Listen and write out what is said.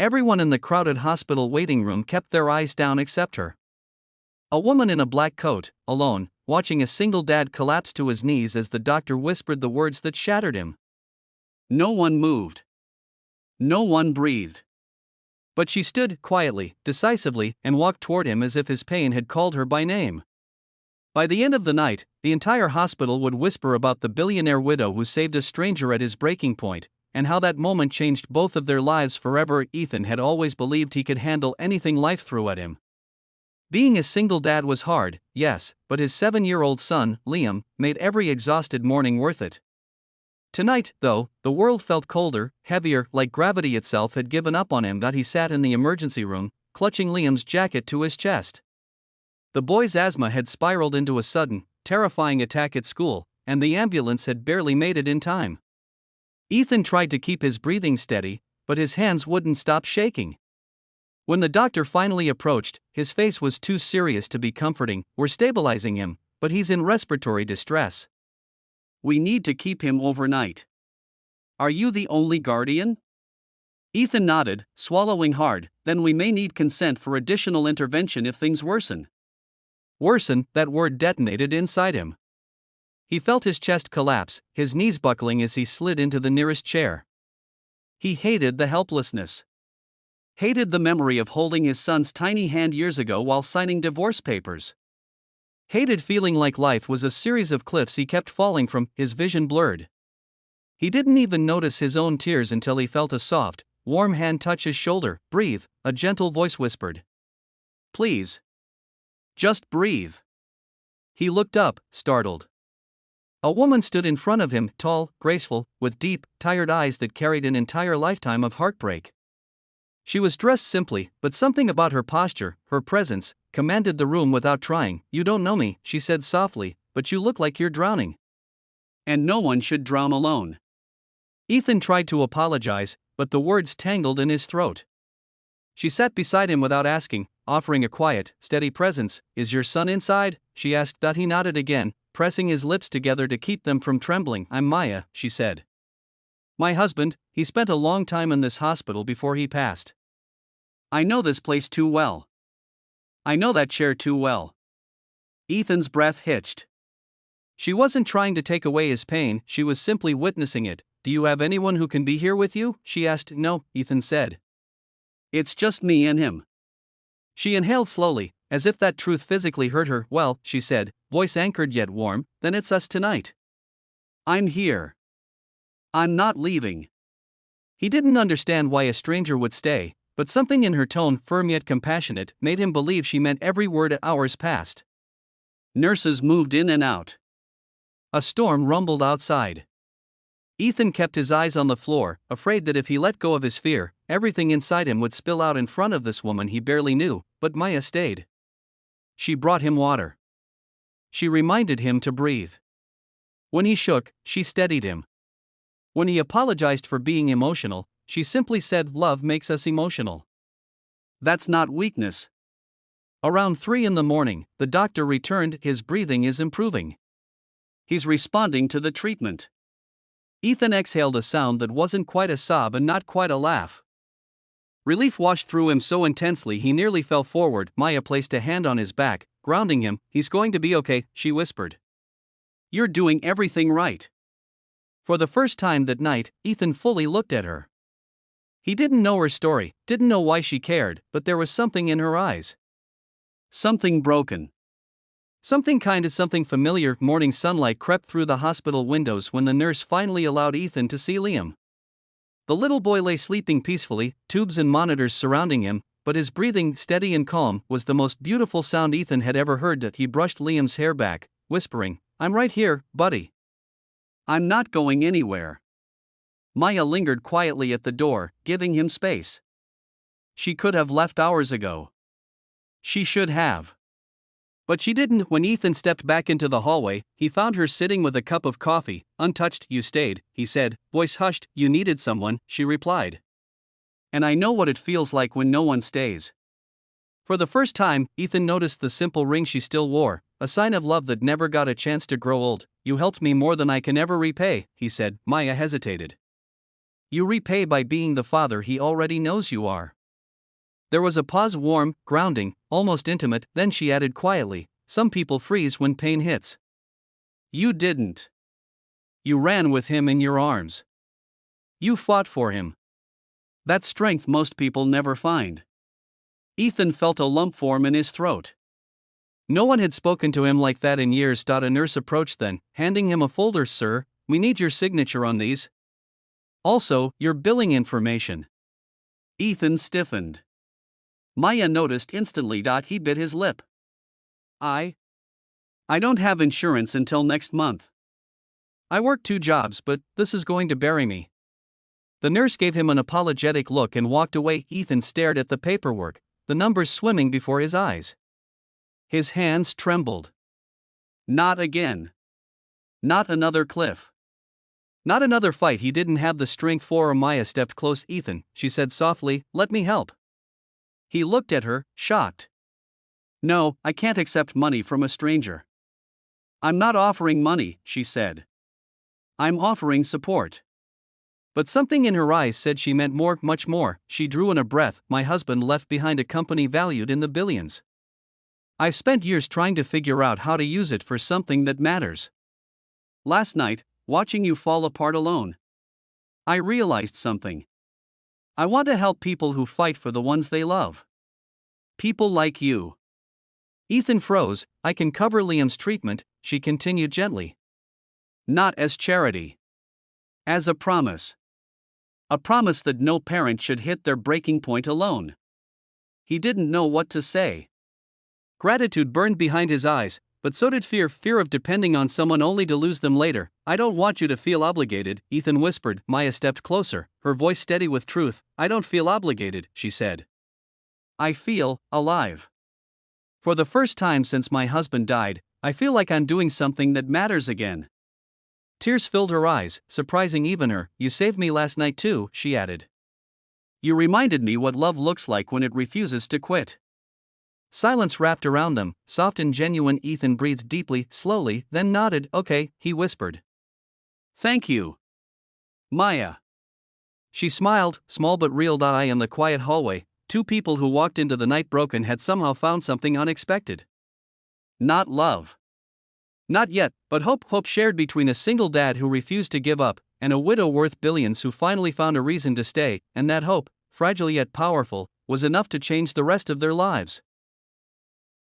Everyone in the crowded hospital waiting room kept their eyes down except her. A woman in a black coat, alone, watching a single dad collapse to his knees as the doctor whispered the words that shattered him. No one moved. No one breathed. But she stood quietly, decisively, and walked toward him as if his pain had called her by name. By the end of the night, the entire hospital would whisper about the billionaire widow who saved a stranger at his breaking point, and how that moment changed both of their lives forever. Ethan had always believed he could handle anything life threw at him. Being a single dad was hard, yes, but his 7-year-old son, Liam, made every exhausted morning worth it. Tonight, though, the world felt colder, heavier, like gravity itself had given up on him. That he sat in the emergency room, clutching Liam's jacket to his chest. The boy's asthma had spiraled into a sudden, terrifying attack at school, and the ambulance had barely made it in time. Ethan tried to keep his breathing steady, but his hands wouldn't stop shaking. When the doctor finally approached, his face was too serious to be comforting. We're stabilizing him, but he's in respiratory distress. We need to keep him overnight. Are you the only guardian? Ethan nodded, swallowing hard. Then we may need consent for additional intervention if things worsen. Worsen, that word detonated inside him. He felt his chest collapse, his knees buckling as he slid into the nearest chair. He hated the helplessness. Hated the memory of holding his son's tiny hand years ago while signing divorce papers. Hated feeling like life was a series of cliffs he kept falling from, his vision blurred. He didn't even notice his own tears until he felt a soft, warm hand touch his shoulder. Breathe, a gentle voice whispered. Please. Just breathe. He looked up, startled. A woman stood in front of him, tall, graceful, with deep, tired eyes that carried an entire lifetime of heartbreak. She was dressed simply, but something about her posture, her presence, commanded the room without trying. You don't know me, she said softly, but you look like you're drowning. And no one should drown alone. Ethan tried to apologize, but the words tangled in his throat. She sat beside him without asking, offering a quiet, steady presence. Is your son inside? She asked. That he nodded again, pressing his lips together to keep them from trembling. I'm Maya, she said. My husband. He spent a long time in this hospital before he passed. I know this place too well. I know that chair too well. Ethan's breath hitched. She wasn't trying to take away his pain, she was simply witnessing it. Do you have anyone who can be here with you? She asked. No, Ethan said. It's just me and him. She inhaled slowly, as if that truth physically hurt her. Well, she said, voice anchored yet warm, then it's us tonight. I'm here. I'm not leaving. He didn't understand why a stranger would stay, but something in her tone, firm yet compassionate, made him believe she meant every word. Hours passed. Nurses moved in and out. A storm rumbled outside. Ethan kept his eyes on the floor, afraid that if he let go of his fear, everything inside him would spill out in front of this woman he barely knew, but Maya stayed. She brought him water. She reminded him to breathe. When he shook, she steadied him. When he apologized for being emotional, she simply said, love makes us emotional. That's not weakness. Around 3 a.m, the doctor returned. His breathing is improving. He's responding to the treatment. Ethan exhaled a sound that wasn't quite a sob and not quite a laugh. Relief washed through him so intensely he nearly fell forward. Maya placed a hand on his back, grounding him. He's going to be okay, she whispered. You're doing everything right. For the first time that night, Ethan fully looked at her. He didn't know her story, didn't know why she cared, but there was something in her eyes. Something broken. Something kind of something familiar. Morning sunlight crept through the hospital windows when the nurse finally allowed Ethan to see Liam. The little boy lay sleeping peacefully, tubes and monitors surrounding him, but his breathing, steady and calm, was the most beautiful sound Ethan had ever heard. He brushed Liam's hair back, whispering, I'm right here, buddy. I'm not going anywhere. Maya lingered quietly at the door, giving him space. She could have left hours ago. She should have. But she didn't. When Ethan stepped back into the hallway, he found her sitting with a cup of coffee, untouched. You stayed, he said, voice hushed. You needed someone, she replied. And I know what it feels like when no one stays. For the first time, Ethan noticed the simple ring she still wore, a sign of love that never got a chance to grow old. You helped me more than I can ever repay, he said. Maya hesitated. You repay by being the father he already knows you are. There was a pause, warm, grounding, almost intimate, then she added quietly, some people freeze when pain hits. You didn't. You ran with him in your arms. You fought for him. That strength most people never find. Ethan felt a lump form in his throat. No one had spoken to him like that in years. A nurse approached then, handing him a folder. Sir, we need your signature on these. Also, your billing information. Ethan stiffened. Maya noticed instantly. He bit his lip. I don't have insurance until next month. I work 2 jobs, but this is going to bury me. The nurse gave him an apologetic look and walked away. Ethan stared at the paperwork, the numbers swimming before his eyes. His hands trembled. Not again. Not another cliff. Not another fight he didn't have the strength for. Maya stepped close. Ethan, she said softly, let me help. He looked at her, shocked. No, I can't accept money from a stranger. I'm not offering money, she said. I'm offering support. But something in her eyes said she meant more, much more. She drew in a breath. My husband left behind a company valued in the billions. I've spent years trying to figure out how to use it for something that matters. Last night, watching you fall apart alone, I realized something. I want to help people who fight for the ones they love. People like you. Ethan froze. I can cover Liam's treatment, she continued gently. Not as charity. As a promise. A promise that no parent should hit their breaking point alone. He didn't know what to say. Gratitude burned behind his eyes, but so did fear of depending on someone only to lose them later. I don't want you to feel obligated, Ethan whispered. Maya stepped closer, her voice steady with truth. I don't feel obligated, she said. I feel alive. For the first time since my husband died, I feel like I'm doing something that matters again. Tears filled her eyes, surprising even her. You saved me last night too, she added. You reminded me what love looks like when it refuses to quit. Silence wrapped around them, soft and genuine. Ethan breathed deeply, slowly, then nodded. Okay, he whispered. Thank you, Maya. She smiled, small but real. In the quiet hallway, 2 people who walked into the night broken had somehow found something unexpected. Not love. Not yet, but hope shared between a single dad who refused to give up, and a widow worth billions who finally found a reason to stay, and that hope, fragile yet powerful, was enough to change the rest of their lives.